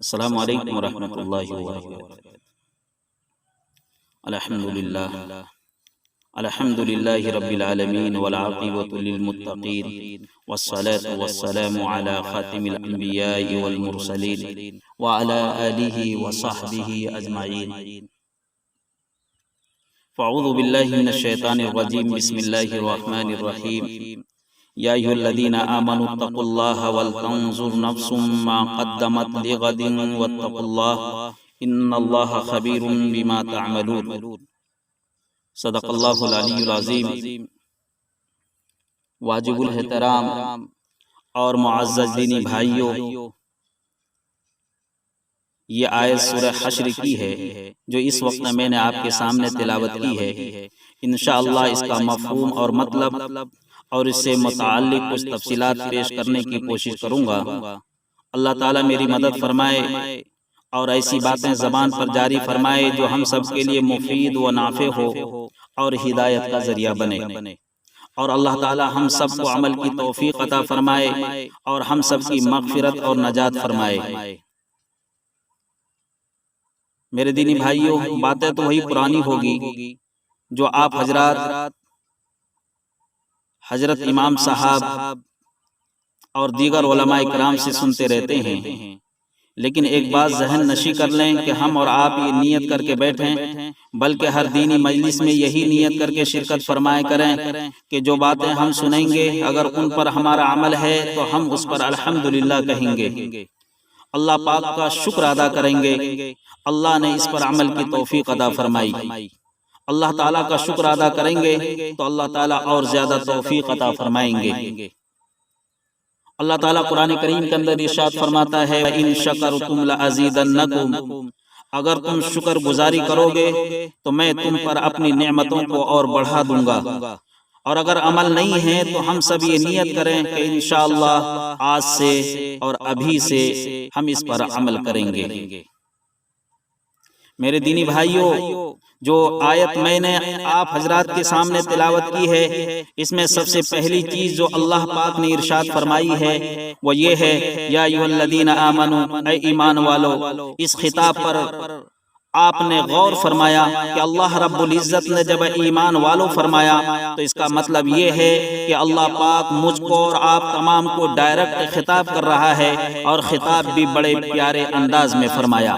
السلام علیکم ورحمۃ اللہ وبرکاتہ۔ الحمد للہ رب العالمین والعاقبۃ للمتقین والصلاة والسلام علی خاتم الانبیاء والمرسلین وعلی آلہ وصحبہ اجمعین۔ فاعوذ باللہ من الشیطان الرجیم، بسم اللہ الرحمن الرحیم۔ یا ایھا الذین آمنوا اتقوا اللہ ولتنظر نفس ما قدمت لغد واتقوا اللہ ان اللہ خبیر بما تعملون۔ صدق اللہ العلی العظیم۔ واجب الاحترام اور معزز دینی بھائیوں، یہ آیت سورہ حشر کی ہے جو اس وقت میں نے آپ کے سامنے تلاوت کی ہے۔ انشاءاللہ اس کا مفہوم اور مطلب اور اس سے متعلق کچھ تفصیلات پیش کرنے کی کوشش کروں گا۔ اللہ تعالیٰ میری مدد فرمائے اور ایسی باتیں زبان پر جاری فرمائے جو ہم سب کے لیے مفید و نافع ہو اور ہدایت کا ذریعہ بنے، اور اللہ تعالیٰ ہم سب کو عمل کی توفیق عطا فرمائے اور ہم سب کی مغفرت اور نجات فرمائے۔ میرے دینی بھائیوں، باتیں تو وہی پرانی ہوگی جو آپ حضرت امام صاحب اور دیگر علماء کرام سے سنتے رہتے ہیں، لیکن ایک بات ذہن نشی کر لیں کہ ہم اور آپ یہ نیت کر کے بیٹھیں، بلکہ ہر دینی مجلس میں یہی نیت کر کے شرکت فرمائے کریں کہ جو باتیں ہم سنیں گے اگر ان پر ہمارا عمل ہے تو ہم اس پر الحمدللہ کہیں گے، اللہ پاک کا شکر ادا کریں گے اللہ نے اس پر عمل کی توفیق عطا فرمائی۔ اللہ تعالیٰ کا شکر ادا کریں گے تو اللہ تعالیٰ اور زیادہ توفیق عطا فرمائیں گے۔ اللہ تعالیٰ قرآن کریم کے اندر ارشاد فرماتا ہے وَإِن شَكَرْتُمْ لَأَزِيدَنَّكُمْ، اگر تم شکر گزاری کرو گے تو میں تم پر اپنی نعمتوں کو اور بڑھا دوں گا۔ اور اگر عمل نہیں ہے تو ہم سب یہ نیت کریں کہ انشاءاللہ آج سے اور ابھی سے ہم اس پر عمل کریں گے۔ میرے دینی بھائیوں، جو آیت میں نے آپ حضرات کے سامنے تلاوت کی ہے، اس میں سب سے پہلی چیز جو اللہ پاک نے ارشاد فرمائی ہے وہ یہ ہے یا ایھا الذین آمنوا، اے ایمان والو۔ اس خطاب پر آپ نے غور فرمایا کہ اللہ رب العزت نے جب ایمان والو فرمایا تو اس کا مطلب یہ ہے کہ اللہ پاک مجھ کو اور آپ تمام کو ڈائریکٹ خطاب کر رہا ہے، اور خطاب بھی بڑے پیارے انداز میں فرمایا۔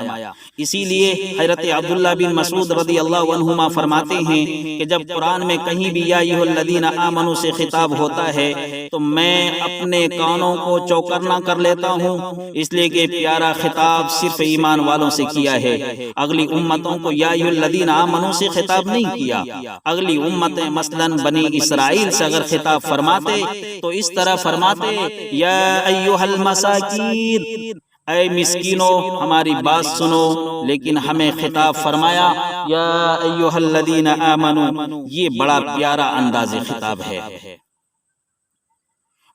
اسی لیے حضرت عبداللہ بن مسعود رضی اللہ عنہما فرماتے ہیں کہ جب قرآن میں کہیں بھی یا ایھا الذین آمنوا سے خطاب ہوتا ہے تو میں اپنے کانوں کو چوکرنا کر لیتا ہوں، اس لیے کہ پیارا خطاب صرف ایمان والوں سے کیا ہے، اگلی امتوں کو یا ایھا الذین آمنوا سے خطاب نہیں کیا۔ اگلی امتیں مثلا بنی اسرائیل سے اگر خطاب فرماتے تو اس طرح فرماتے یا ایھا المساکین، اے مسکینو ہماری بات سنو، لیکن ہمیں خطاب فرمایا یا ایھا الذین آمنوا، یہ بڑا پیارا انداز خطاب ہے۔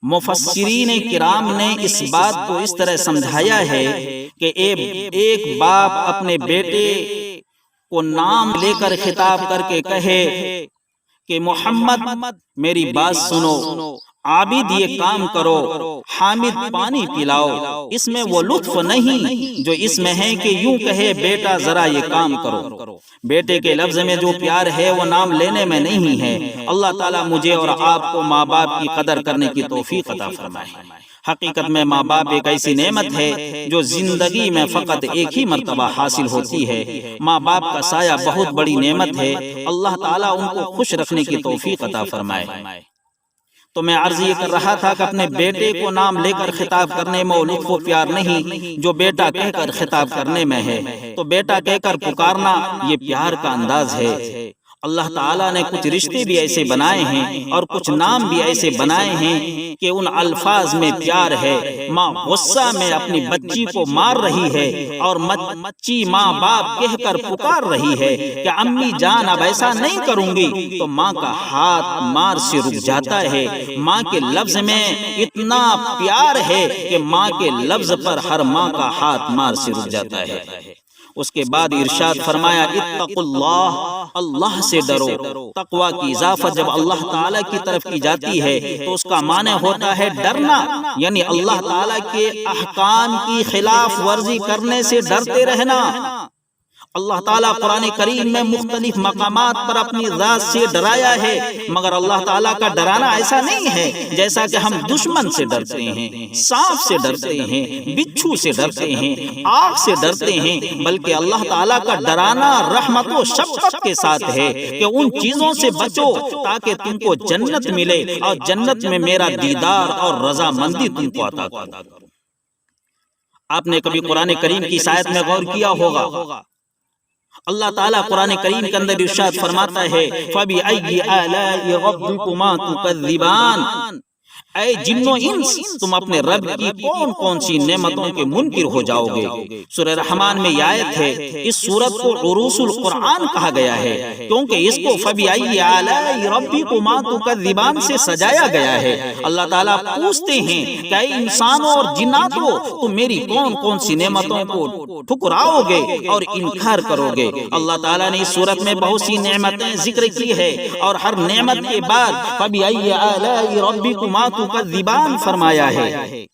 مفسرین کرام نے اس بات کو اس طرح سمجھایا ہے کہ ایک باپ اپنے بیٹے کو نام لے کر خطاب کر کے کہے کہ محمد میری بات سنو، عابد یہ کام کرو، حامد پانی پلاؤ، اس میں وہ لطف نہیں جو اس میں ہے کہ یوں کہے بیٹا ذرا یہ کام کرو۔ بیٹے کے لفظ میں جو پیار ہے وہ نام لینے میں نہیں ہے۔ اللہ تعالیٰ مجھے اور آپ کو ماں باپ کی قدر کرنے کی توفیق عطا فرمائے۔ حقیقت میں ماں باپ ایک ایسی نعمت ہے جو زندگی میں فقط ایک ہی مرتبہ حاصل ہوتی ہے۔ ماں باپ کا سایہ بہت بڑی نعمت ہے، اللہ تعالیٰ ان کو خوش رکھنے کی توفیق عطا فرمائے۔ تو میں عرض یہ کر رہا تھا کہ اپنے بیٹے کو نام لے کر خطاب کرنے میں وہ لطف و پیار نہیں جو بیٹا کہہ کر خطاب کرنے میں ہے۔ تو بیٹا کہہ کر پکارنا یہ پیار کا انداز ہے۔ اللہ تعالیٰ نے کچھ رشتے بھی ایسے بنائے ہیں اور کچھ نام بھی ایسے بنائے ہیں کہ ان الفاظ میں پیار ہے۔ ماں غصہ میں اپنی بچی کو مار رہی ہے اور بچی ماں باپ کہہ کر پکار رہی ہے کہ امی جان اب ایسا نہیں کروں گی، تو ماں کا ہاتھ مار سے رک جاتا ہے۔ ماں کے لفظ میں اتنا پیار ہے کہ ماں کے لفظ پر ہر ماں کا ہاتھ مار سے رک جاتا ہے۔ اس کے بعد ارشاد فرمایا اتقوا اللہ، اللہ سے ڈرو۔ تقوی کی اضافت جب اللہ تعالیٰ کی طرف کی جاتی ہے تو اس کا معنی ہوتا ہے ڈرنا، یعنی اللہ تعالیٰ کے احکام کی خلاف ورزی کرنے سے ڈرتے رہنا۔ اللہ تعالیٰ قرآن کریم میں مختلف مقامات پر اپنی ذات سے ڈرایا ہے، مگر اللہ تعالیٰ کا ڈرانا ایسا نہیں ہے جیسا کہ ہم دشمن سے ڈرتے ہیں، سانپ سے ڈرتے ہیں، بچھو سے ڈرتے ہیں، آگ سے ڈرتے ہیں، بلکہ اللہ تعالیٰ کا ڈرانا رحمت و شفقت کے ساتھ ہے کہ ان چیزوں سے بچو تاکہ تم کو جنت ملے اور جنت میں میرا دیدار اور رضامندی تم کو عطا کروں۔ آپ نے کبھی قرآن کریم کی اس آیت میں غور کیا ہوگا، اللہ تعالیٰ قرآن کریم کے اندر ارشاد فرماتا ہے فَبِأَيِّ آلَاءِ رَبِّكُمَا تُكَذِّبَانِ، اے جنو انس تم اپنے رب کی کون کون سی نعمتوں کے منکر ہو جاؤ گے۔ سورہ رحمان میں یہ آیت ہے، اس سورت کو عروس القرآن کہا گیا ہے کیونکہ اس کو فَبِأَيِّ آلَاءِ رَبِّكُمَا تُكَذِّبَانِ سے سجایا گیا ہے۔ اللہ تعالیٰ پوچھتے ہیں کہ اے انسانوں اور جناتوں تم میری کون کون سی نعمتوں کو ٹھکراؤ گے اور انکار کرو گے۔ اللہ تعالیٰ نے اس سورت میں بہت سی نعمتیں ذکر کی ہے اور ہر نعمت کے بعد فَبِأَيِّ آلَاءِ رَبِّكُمَا تُكَذِّبَانِ فرمایا ہے۔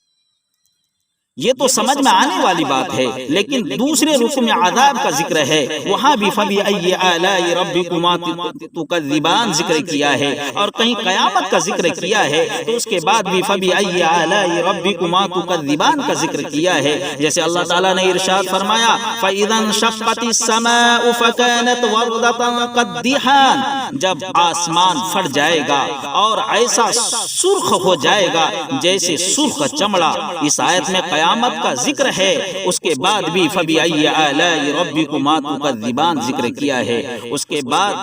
یہ تو سمجھ میں آنے والی بات ہے، لیکن دوسرے رکن میں عذاب کا ذکر ہے، وہاں بھی فَبِأَيِّ آلَاءِ رَبِّكُمَا تُكَذِّبَانِ ذکر کیا ہے، اور کہیں قیامت کا ذکر کیا ہے تو اس کے بعد بھی فَبِأَيِّ آلَاءِ رَبِّكُمَا تُكَذِّبَانِ کا ذکر کیا ہے۔ جیسے اللہ تعالیٰ نے ارشاد فرمایا فَإِذَا انشَقَّتِ السَّمَاءُ فَكَانَتْ وَرْدَةً كَالدِّهَانِ، جب آسمان پھٹ جائے گا اور ایسا سرخ ہو جائے گا جیسے سرخ چمڑا۔ اس آیت میں قیامت کا ذکر ہے، اس کے بعد بھی فَبِأَيِّ آلَاءِ رَبِّكُمَا تُكَذِّبَانِ ذکر کیا ہے۔ اس کے بعد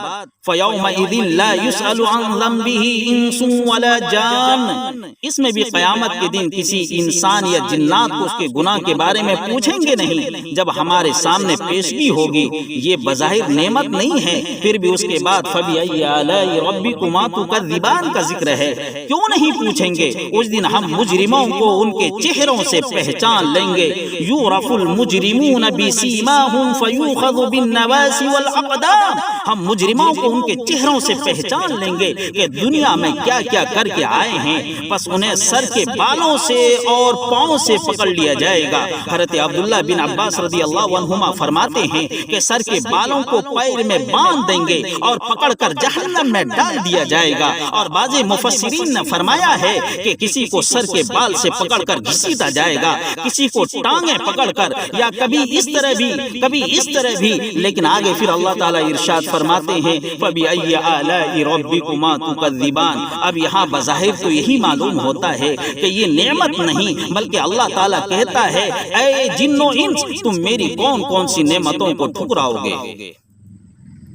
فَيَوْمَئِذٍ لَا يُسْأَلُ عَنْ ذَنبِهِ إِنسٌ وَلَا جَانٌ، اس میں بھی قیامت کے دن کسی انسان یا جنات کو اس کے گناہ کے بارے میں پوچھیں گے نہیں۔ جب ہمارے سامنے پیشگی ہوگی، یہ بظاہر نعمت نہیں ہے، پھر بھی اس کے بعد فَبِأَيِّ آلَاءِ رَبِّكُمَا تُكَذِّبَانِ کا ذکر ہے۔ کیوں نہیں پوچھیں گے؟ اس دن ہم مجرموں کو ان کے چہروں سے پہچان لیں گے۔ یُعْرَفُ الْمُجْرِمُونَ بِسِیمَاهُمْ فَیُؤْخَذُ بِالنَّوَاصِی وَالْأَقْدَامِ، ہم مجرموں کو ان کے چہروں سے پہچان لیں گے کہ دنیا میں کیا کیا کر کے آئے ہیں، پس انہیں سر کے بالوں سے اور پاؤں سے پکڑ لیا جائے گا۔ حضرت عبداللہ بن عباس رضی اللہ عنہما فرماتے ہیں کہ سر کے بالوں کو پیر میں باندھ دیں گے اور پکڑ کر جہنم میں ڈال دیا جائے گا۔ اور بعض مفسرین نے فرمایا ہے کہ کسی کو سر کے بال سے پکڑ کر گھسیٹا جائے گا، کسی کو ٹانگیں پکڑ کر، یا کبھی اس طرح بھی کبھی اس طرح بھی، لیکن آگے پھر اللہ تعالیٰ ارشاد فرماتے ہیں فَبِأَيِّ آلَاءِ رَبِّكُمَا تُكَذِّبَانِ۔ اب یہاں بظاہر تو یہی معلوم ہوتا ہے کہ یہ نعمت نہیں، بلکہ اللہ تعالیٰ کہتا ہے اے جن و انس تم میری کون کون سی نعمتوں کو ٹھکراؤ گے۔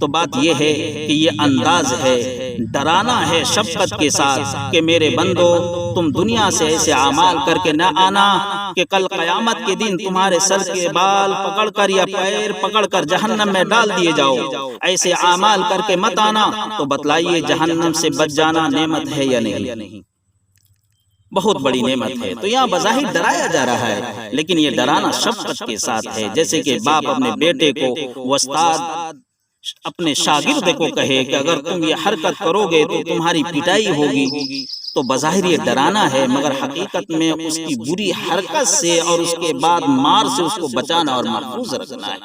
تو بات یہ ہے کہ یہ انداز ہے، ڈرانا ہے شفقت کے ساتھ کہ میرے بندو تم دنیا سے ایسے اعمال کر کے نہ آنا کہ کل قیامت کے دن تمہارے سر کے بال پکڑ کر یا پیر پکڑ کر جہنم میں ڈال دیے جاؤ۔ ایسے اعمال کر کے مت آنا۔ تو بتلائیے جہنم سے بچ جانا نعمت ہے یا نہیں؟ بہت بڑی نعمت ہے۔ تو یہاں بظاہر ڈرایا جا رہا ہے، لیکن یہ ڈرانا شفقت کے ساتھ ہے، جیسے کہ باپ اپنے بیٹے کو، استاد اپنے شاگرد کو کہے کہ اگر تم یہ حرکت کرو گے تو تمہاری پٹائی ہوگی۔ تو بظاہر یہ ڈرانا ہے، مگر حقیقت میں اس کی بری حرکت سے اور اس کے بعد مار سے اس کو بچانا اور محفوظ رکھنا ہے۔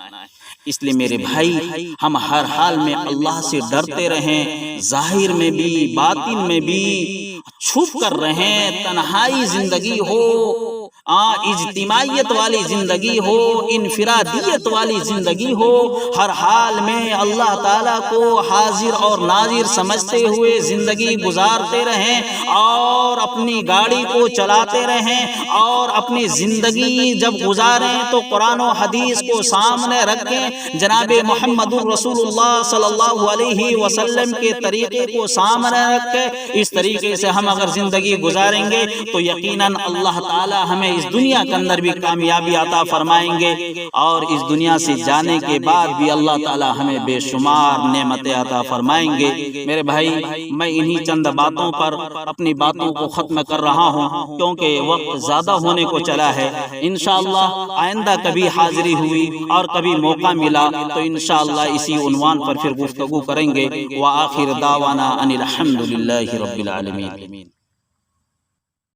اس لیے میرے بھائی ہم ہر حال میں اللہ سے ڈرتے رہیں، ظاہر میں بھی باطن میں بھی، چھپ کر رہیں، تنہائی زندگی ہو، اجتماعیت والی زندگی ہو، انفرادیت والی زندگی ہو، ہر حال میں اللہ تعالیٰ کو حاضر اور ناظر سمجھتے ہوئے زندگی گزارتے رہیں اور اپنی گاڑی کو چلاتے رہیں، اور اپنی زندگی جب گزاریں تو قرآن و حدیث کو سامنے رکھیں، جناب محمد رسول اللہ صلی اللہ علیہ وسلم کے طریقے کو سامنے رکھیں۔ اس طریقے سے ہم اگر زندگی گزاریں گے تو یقیناً اللہ تعالیٰ ہمیں ہمیں اس دنیا کے اندر بھی کامیابی عطا فرمائیں گے، اور اس دنیا سے جانے کے بعد بھی اللہ تعالی ہمیں بے شمار نعمتیں عطا فرمائیں گے۔ میرے بھائی، میں انہی چند باتوں پر اپنی باتوں کو ختم کر رہا ہوں، کیونکہ وقت زیادہ ہونے کو چلا ہے۔ انشاءاللہ آئندہ کبھی حاضری ہوئی اور کبھی موقع ملا تو انشاءاللہ اسی عنوان پر پھر گفتگو کریں گے۔ وآخر دعوانا ان الحمد للہ رب العالمین۔